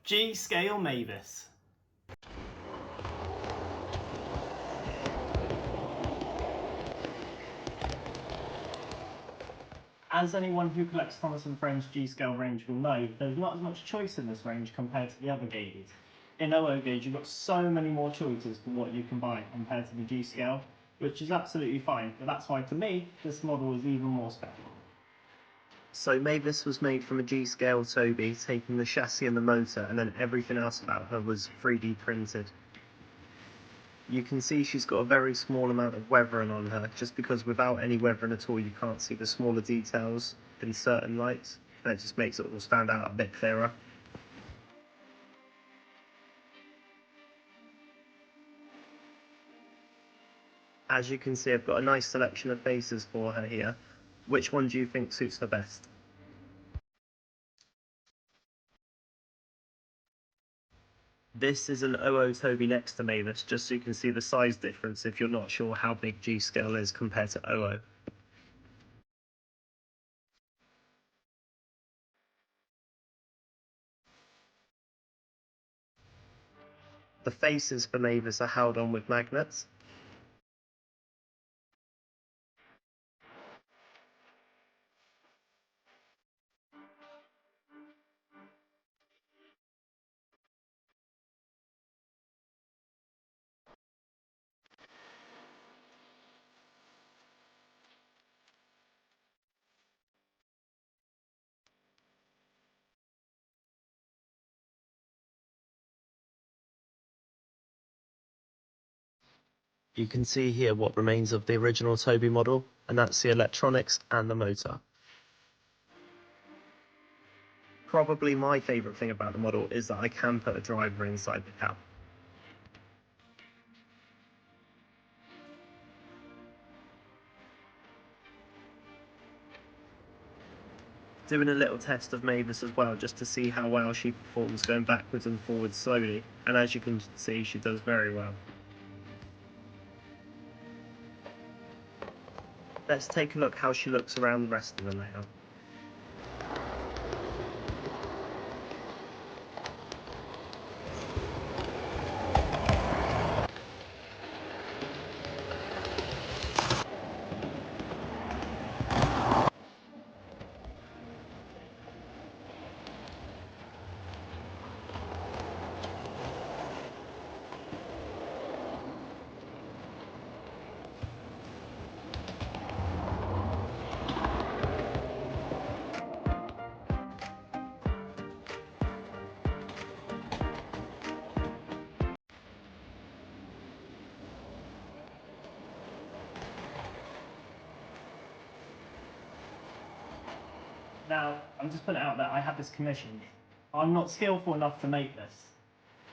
G-scale Mavis. As anyone who collects Thomas & Friends G-scale range will know, there's not as much choice in this range compared to the other gauges. In OO gauge, you've got so many more choices for what you can buy compared to the G-scale, which is absolutely fine, but that's why, to me, this model is even more special. So Mavis was made from a G-scale Toby, taking the chassis and the motor, and then everything else about her was 3D printed. You can see she's got a very small amount of weathering on her, just because without any weathering at all you can't see the smaller details in certain lights, and it just makes it all stand out a bit clearer. As you can see, I've got a nice selection of faces for her here. Which one do you think suits her best? This is an OO Toby next to Mavis, just so you can see the size difference if you're not sure how big G-scale is compared to OO. The faces for Mavis are held on with magnets. You can see here what remains of the original Toby model, and that's the electronics and the motor. Probably my favourite thing about the model is that I can put a driver inside the cab. Doing a little test of Mavis as well, just to see how well she performs going backwards and forwards slowly, and as you can see, she does very well. Let's take a look how she looks around the rest of the layout. Now, I'm just putting it out there, I had this commissioned. I'm not skillful enough to make this.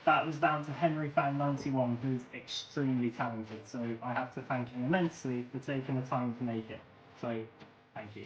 That was down to Henry Fan 91, who's extremely talented, so I have to thank him immensely for taking the time to make it. So, thank you.